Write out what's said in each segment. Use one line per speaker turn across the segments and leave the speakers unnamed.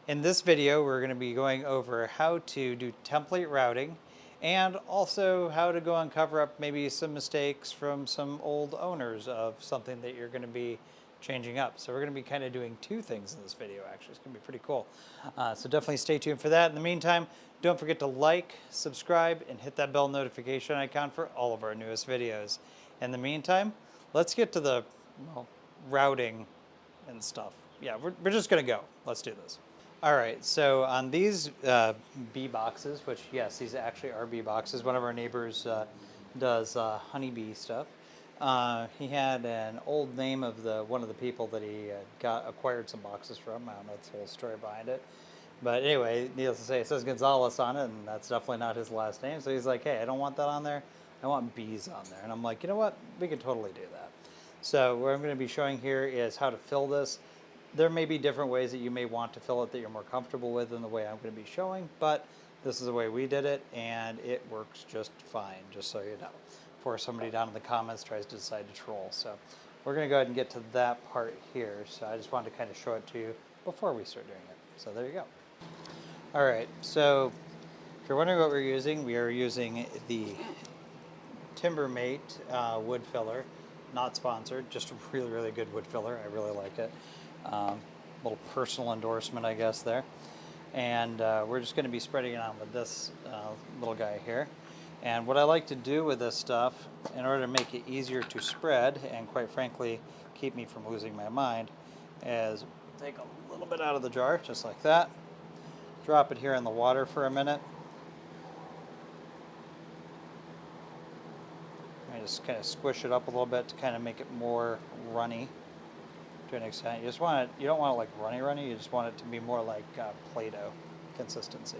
In this video, we're going to be going over how to do template routing and also how to go and cover up maybe some mistakes from some old owners of something that you're going to be changing up. So we're going to be kind of doing two things in this video, actually. It's going to be pretty cool. So definitely stay tuned for that. In the meantime, don't forget to like, subscribe, and hit that bell notification icon for all of our newest videos. In the meantime, let's get to the routing and stuff. Yeah, we're just going to go. Let's do this. All right, so on these bee boxes, which yes, these actually are bee boxes. One of our neighbors does honeybee stuff. He had an old name of one of the people that he acquired some boxes from. I don't know the whole story behind it. But anyway, needless to say, it says Gonzalez on it, and that's definitely not his last name. So he's like, hey, I don't want that on there. I want bees on there. And I'm like, you know what? We can totally do that. So what I'm going to be showing here is how to fill this. There may be different ways that you may want to fill it that you're more comfortable with than the way I'm going to be showing, but this is the way we did it, and it works just fine, just so you know, before somebody down in the comments tries to decide to troll. So we're going to go ahead and get to that part here. So I just wanted to kind of show it to you before we start doing it. So there you go. All right, so if you're wondering what we're using, we are using the Timbermate wood filler. Not sponsored, just a really, really good wood filler. I really like it. Little personal endorsement, I guess, there. And we're just going to be spreading it on with this little guy here. And what I like to do with this stuff, in order to make it easier to spread, and quite frankly, keep me from losing my mind, is take a little bit out of the jar, just like that. Drop it here in the water for a minute. I just kind of squish it up a little bit to kind of make it more runny to an extent. You don't want it like runny, you just want it to be more like Play-Doh consistency.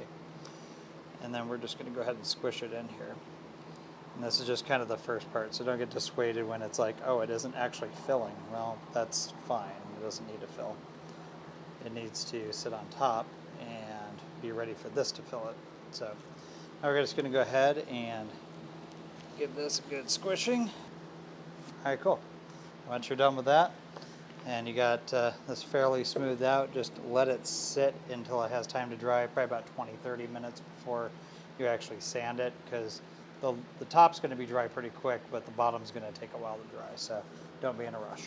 And then we're just going to go ahead and squish it in here. And this is just kind of the first part, so don't get dissuaded when it's like, oh, it isn't actually filling. Well, that's fine, it doesn't need to fill. It needs to sit on top and be ready for this to fill it. So now we're just going to go ahead and give this a good squishing. All right, cool. Once you're done with that, and you got this fairly smoothed out, just let it sit until it has time to dry, probably about 20-30 minutes before you actually sand it, because the top's going to be dry pretty quick, but the bottom's going to take a while to dry, so don't be in a rush.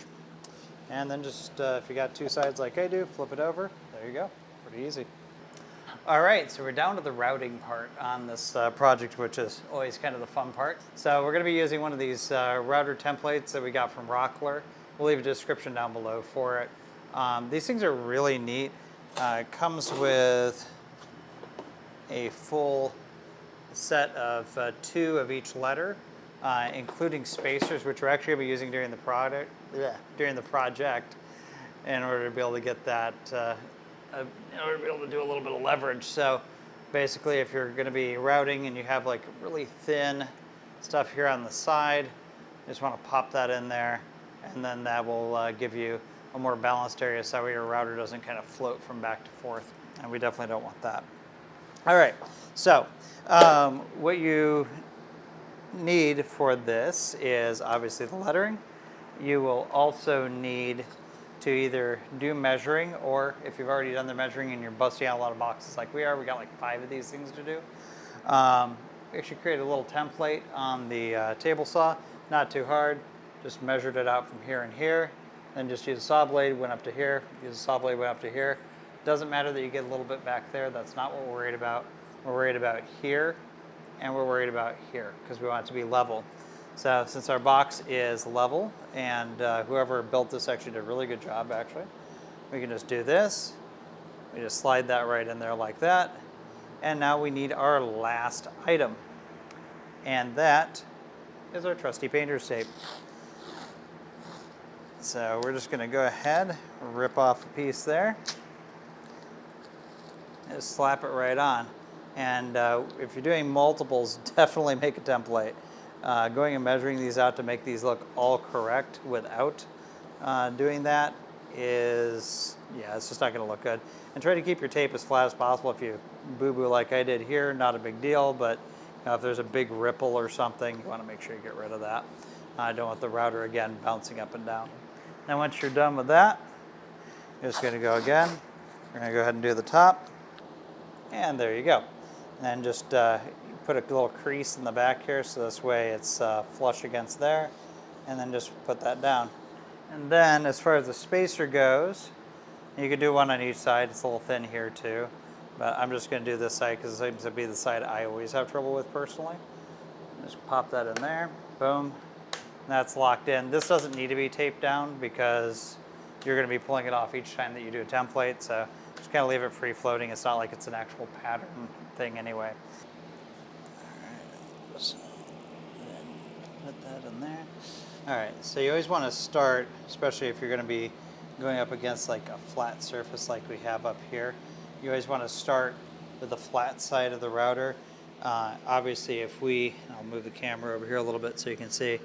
And then just, if you got two sides like I do, flip it over. There you go. Pretty easy. All right, so we're down to the routing part on this project, which is always kind of the fun part. So we're going to be using one of these router templates that we got from Rockler. We'll leave a description down below for it. These things are really neat. It comes with a full set of 2 of each letter, including spacers, which we're actually going to be using during the project, in order to be able to get that, in order to be able to do a little bit of leverage. So basically, if you're going to be routing and you have like really thin stuff here on the side, you just want to pop that in there, and then that will give you a more balanced area so your router doesn't kind of float from back to forth, and we definitely don't want that. All right, so what you need for this is obviously the lettering. You will also need to either do measuring, or if you've already done the measuring and you're busting out a lot of boxes like we are, we got like 5 of these things to do. We actually created a little template on the table saw, not too hard, just measured it out from here and here, then just use a saw blade, went up to here, use a saw blade, went up to here. Doesn't matter that you get a little bit back there, that's not what we're worried about. We're worried about here, and we're worried about here, because we want it to be level. So since our box is level, and whoever built this actually did a really good job, actually, we can just do this. We just slide that right in there like that. And now we need our last item. And that is our trusty painter's tape. So we're just going to go ahead, rip off a piece there, and just slap it right on. And if you're doing multiples, definitely make a template. Going and measuring these out to make these look all correct without doing that is, yeah, it's just not going to look good. And try to keep your tape as flat as possible. If you boo-boo like I did here, not a big deal, but if there's a big ripple or something, you want to make sure you get rid of that. I don't want the router, again, bouncing up and down. Now once you're done with that, you're just going to go again, We're going to go ahead and do the top. And there you go. And then just put a little crease in the back here so this way it's flush against there. And then just put that down. And then as far as the spacer goes, you can do one on each side. It's a little thin here too. But I'm just going to do this side because it seems to be the side I always have trouble with personally. Just pop that in there. Boom. And that's locked in. This doesn't need to be taped down because you're going to be pulling it off each time that you do a template. So just kind of leave it free floating. It's not like it's an actual pattern thing anyway. All right. So put that in there. All right. So you always want to start, especially if you're going to be going up against like a flat surface like we have up here. You always want to start with the flat side of the router. Obviously, if I'll move the camera over here a little bit so you can see,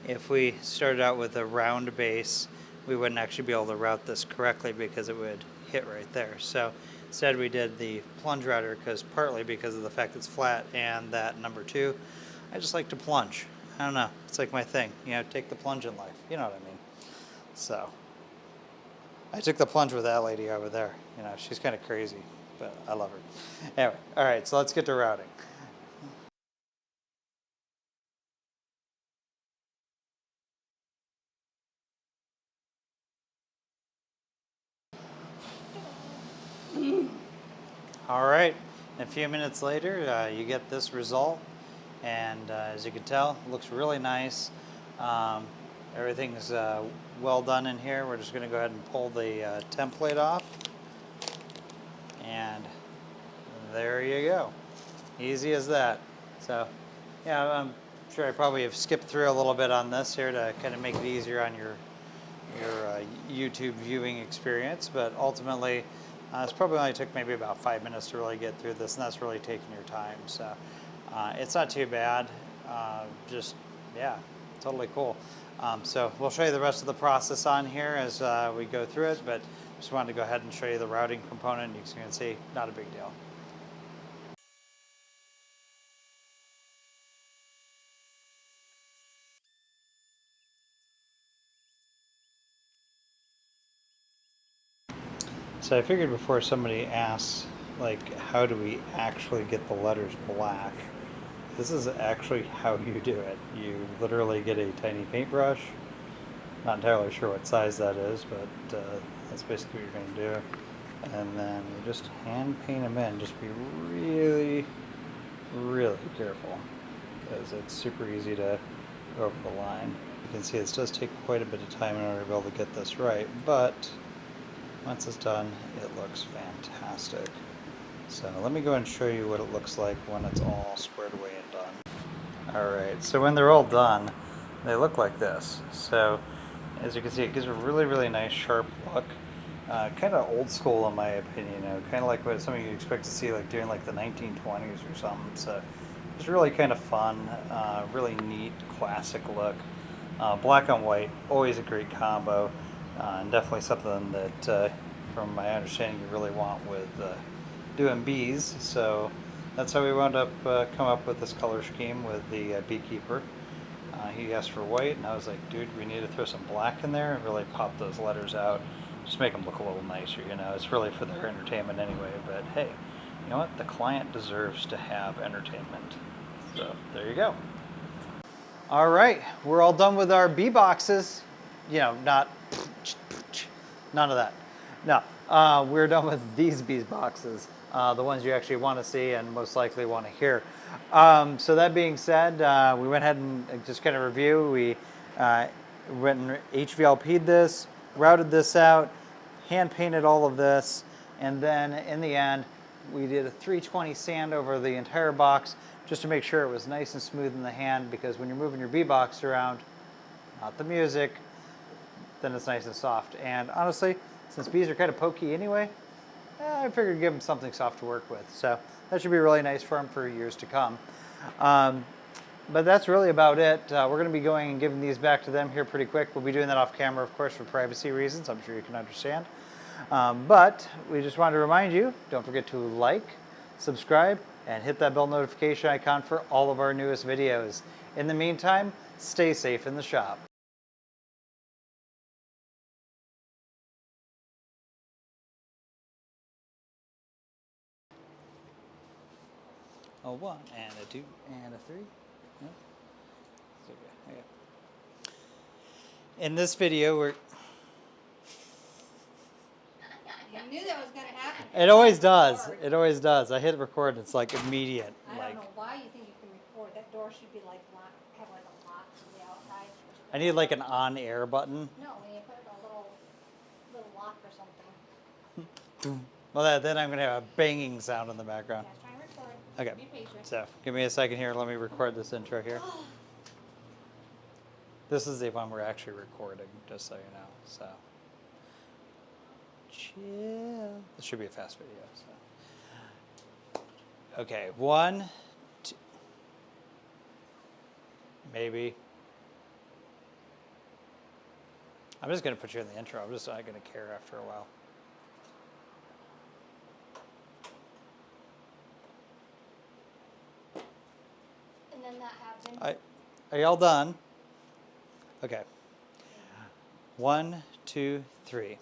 if we started out with a round base, we wouldn't actually be able to route this correctly because it would hit right there. So instead we did the plunge router partly because of the fact it's flat and that number 2, I just like to plunge. I don't know, it's like my thing, take the plunge in life, you know what I mean? So I took the plunge with that lady over there. She's kind of crazy, but I love her. Anyway, all right, so let's get to routing. All right, a few minutes later, you get this result, and as you can tell, it looks really nice. Everything's well done in here. We're just going to go ahead and pull the template off, and there you go. Easy as that. So, yeah, I'm sure I probably have skipped through a little bit on this here to kind of make it easier on your YouTube viewing experience, but ultimately, it's probably only took maybe about 5 minutes to really get through this, and that's really taking your time. So it's not too bad. Yeah, totally cool. So we'll show you the rest of the process on here as we go through it, but just wanted to go ahead and show you the routing component. You can see, not a big deal. So I figured before somebody asks, like, how do we actually get the letters black? This is actually how you do it. You literally get a tiny paintbrush. Not entirely sure what size that is, but that's basically what you're going to do. And then you just hand paint them in. Just be really, really careful because it's super easy to go over the line. You can see this does take quite a bit of time in order to be able to get this right, but once it's done, it looks fantastic. So let me go and show you what it looks like when it's all squared away and done. Alright, so when they're all done, they look like this. So as you can see, it gives a really, really nice sharp look. Kind of old school in my opinion, kind of like what something you'd expect to see like during like the 1920s or something. So it's really kind of fun, really neat, classic look. Black on white, always a great combo. And definitely something that, from my understanding, you really want with doing bees. So that's how we wound up come up with this color scheme with the beekeeper. He asked for white, and I was like, dude, we need to throw some black in there and really pop those letters out. Just make them look a little nicer, It's really for their entertainment anyway, but hey, you know what? The client deserves to have entertainment. So there you go. All right, we're all done with our bee boxes. Not none of that. No, we're done with these bee boxes, the ones you actually want to see and most likely want to hear. So that being said, we went ahead and just kind of review. We went and HVLP'd this, routed this out, hand painted all of this, and then in the end, we did a 320 sand over the entire box just to make sure it was nice and smooth in the hand, because when you're moving your bee box around, not the music, then it's nice and soft. And honestly, since bees are kind of pokey anyway, I figured give them something soft to work with. So that should be really nice for them for years to come. But that's really about it. We're going to be going and giving these back to them here pretty quick. We'll be doing that off camera, of course, for privacy reasons. I'm sure you can understand. But we just wanted to remind you, don't forget to like, subscribe, and hit that bell notification icon for all of our newest videos. In the meantime, stay safe in the shop. A 1 and a 2 and a 3. No? It's okay. In this video, we're...
You knew that was going to happen.
It always does. It always does. I hit record and it's like immediate.
I don't know why you think you can record. That door should be like locked, have like a lock to the outside.
I need like an on-air button.
No, when you put a little lock or something.
Well, then I'm going to have a banging sound in the background.
Yeah, try and record.
Okay.
Be patient.
So, give me a second here. Let me record this intro here. This is the one we're actually recording, just so you know. So, chill. This should be a fast video. So, okay, 1, 2, maybe. I'm just gonna put you in the intro. I'm just not gonna care after a while.
And then that happens.
Are y'all done? Okay. 1, 2, 3.